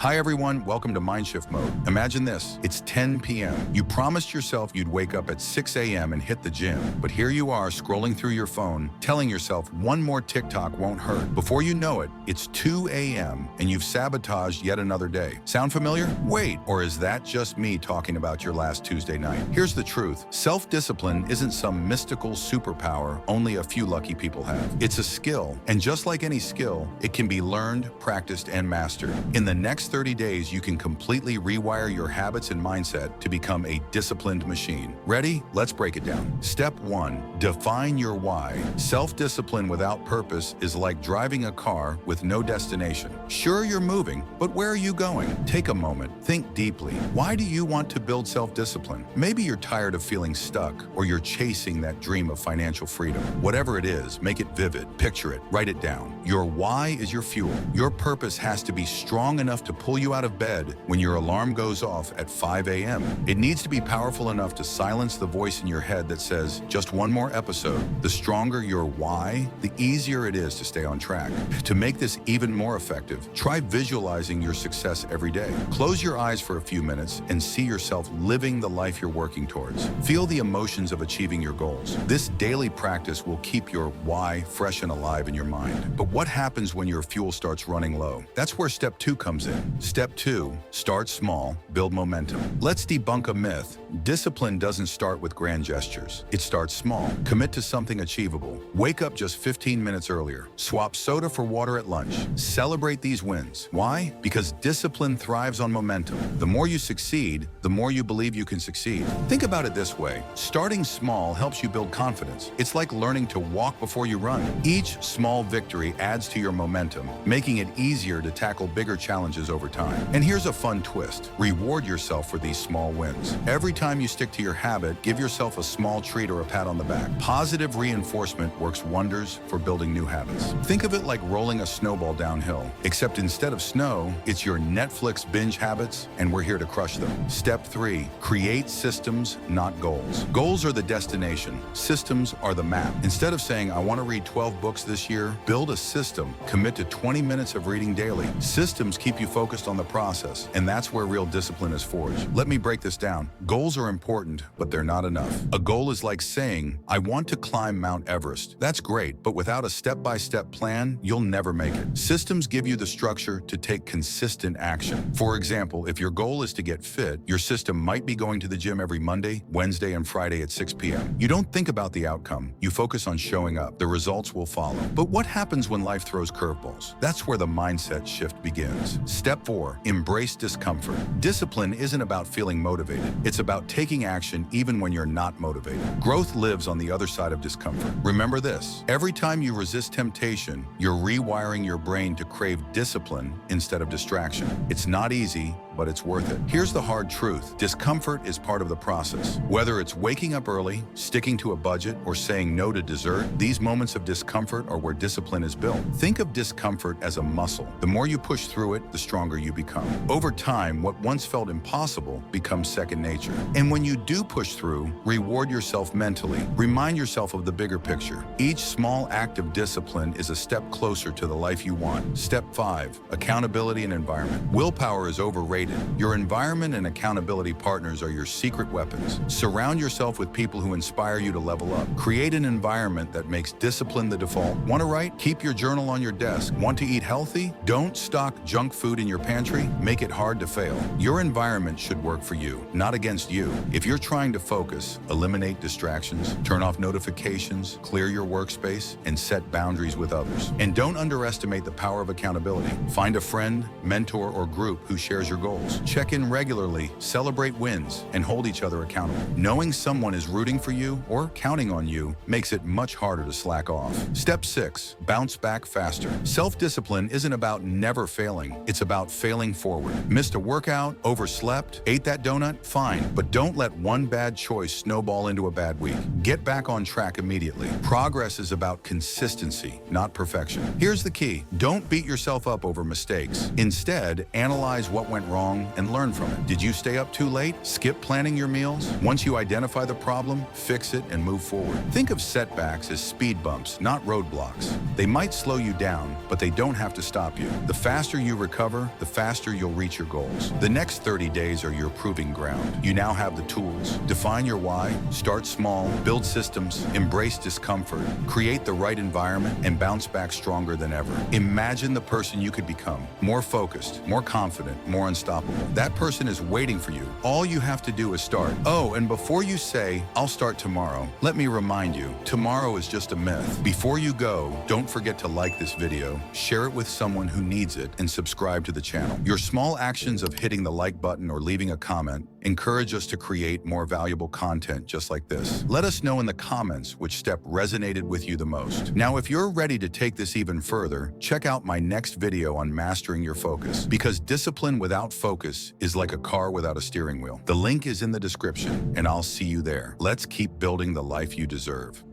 Hi everyone, welcome to Mindshift Mode. Imagine this, it's 10 p.m. You promised yourself you'd wake up at 6 a.m. and hit the gym, but here you are scrolling through your phone, telling yourself one more TikTok won't hurt. Before you know it, it's 2 a.m. and you've sabotaged yet another day. Sound familiar? Wait, or is that just me talking about your last Tuesday night? Here's the truth, self-discipline isn't some mystical superpower only a few lucky people have. It's a skill, and just like any skill, it can be learned, practiced, and mastered. In the next 30 days, you can completely rewire your habits and mindset to become a disciplined machine. Ready? Let's break it down. Step 1. Define your why. Self-discipline without purpose is like driving a car with no destination. Sure, you're moving, but where are you going? Take a moment. Think deeply. Why do you want to build self-discipline? Maybe you're tired of feeling stuck, or you're chasing that dream of financial freedom. Whatever it is, make it vivid. Picture it. Write it down. Your why is your fuel. Your purpose has to be strong enough to pull you out of bed when your alarm goes off at 5 a.m. It needs to be powerful enough to silence the voice in your head that says, just one more episode. The stronger your why, the easier it is to stay on track. To make this even more effective, try visualizing your success every day. Close your eyes for a few minutes and see yourself living the life you're working towards. Feel the emotions of achieving your goals. This daily practice will keep your why fresh and alive in your mind. But what happens when your fuel starts running low? That's where step 2 comes in. Step 2, start small, build momentum. Let's debunk a myth. Discipline doesn't start with grand gestures. It starts small. Commit to something achievable. Wake up just 15 minutes earlier. Swap soda for water at lunch. Celebrate these wins. Why? Because discipline thrives on momentum. The more you succeed, the more you believe you can succeed. Think about it this way. Starting small helps you build confidence. It's like learning to walk before you run. Each small victory adds to your momentum, making it easier to tackle bigger challenges over time. And here's a fun twist. Reward yourself for these small wins. Every time you stick to your habit, give yourself a small treat or a pat on the back. Positive reinforcement works wonders for building new habits. Think of it like rolling a snowball downhill, except instead of snow, it's your Netflix binge habits, and we're here to crush them. Step 3, create systems, not goals. Goals are the destination. Systems are the map. Instead of saying, I want to read 12 books this year, build a system. Commit to 20 minutes of reading daily. Systems keep you focused on the process, and that's where real discipline is forged. Let me break this down. Goals are important, but they're not enough. A goal is like saying, I want to climb Mount Everest. That's great, but without a step-by-step plan, you'll never make it. Systems give you the structure to take consistent action. For example, if your goal is to get fit, your system might be going to the gym every Monday, Wednesday, and Friday at 6 p.m. You don't think about the outcome. You focus on showing up. The results will follow. But what happens when life throws curveballs? That's where the mindset shift begins. Step 4, embrace discomfort. Discipline isn't about feeling motivated. It's about taking action even when you're not motivated. Growth lives on the other side of discomfort. Remember this, every time you resist temptation, you're rewiring your brain to crave discipline instead of distraction. It's not easy, but it's worth it. Here's the hard truth. Discomfort is part of the process. Whether it's waking up early, sticking to a budget, or saying no to dessert, these moments of discomfort are where discipline is built. Think of discomfort as a muscle. The more you push through it, the stronger you become. Over time, what once felt impossible becomes second nature. And when you do push through, reward yourself mentally. Remind yourself of the bigger picture. Each small act of discipline is a step closer to the life you want. Step 5, accountability and environment. Willpower is overrated. Your environment and accountability partners are your secret weapons. Surround yourself with people who inspire you to level up. Create an environment that makes discipline the default. Want to write? Keep your journal on your desk. Want to eat healthy? Don't stock junk food in your pantry. Make it hard to fail. Your environment should work for you, not against you. If you're trying to focus, eliminate distractions, turn off notifications, clear your workspace, and set boundaries with others. And don't underestimate the power of accountability. Find a friend, mentor, or group who shares your goals. Check in regularly, celebrate wins, and hold each other accountable. Knowing someone is rooting for you or counting on you makes it much harder to slack off. Step 6, bounce back faster. Self-discipline isn't about never failing. It's about failing forward. Missed a workout, overslept, ate that donut? Fine, but don't let one bad choice snowball into a bad week. Get back on track immediately. Progress is about consistency, not perfection. Here's the key. Don't beat yourself up over mistakes. Instead, analyze what went wrong wrong and learn from it. Did you stay up too late? Skip planning your meals? Once you identify the problem, fix it and move forward. Think of setbacks as speed bumps, not roadblocks. They might slow you down, but they don't have to stop you. The faster you recover, the faster you'll reach your goals. The next 30 days are your proving ground. You now have the tools. Define your why, start small, build systems, embrace discomfort, create the right environment, and bounce back stronger than ever. Imagine the person you could become. More focused, more confident, more unstoppable. That person is waiting for you. All you have to do is start. Oh, and before you say, "I'll start tomorrow," let me remind you, tomorrow is just a myth. Before you go, don't forget to like this video, share it with someone who needs it, and subscribe to the channel. Your small actions of hitting the like button or leaving a comment encourage us to create more valuable content just like this. Let us know in the comments which step resonated with you the most. Now, if you're ready to take this even further, check out my next video on mastering your focus, because discipline without focus is like a car without a steering wheel. The link is in the description, and I'll see you there. Let's keep building the life you deserve.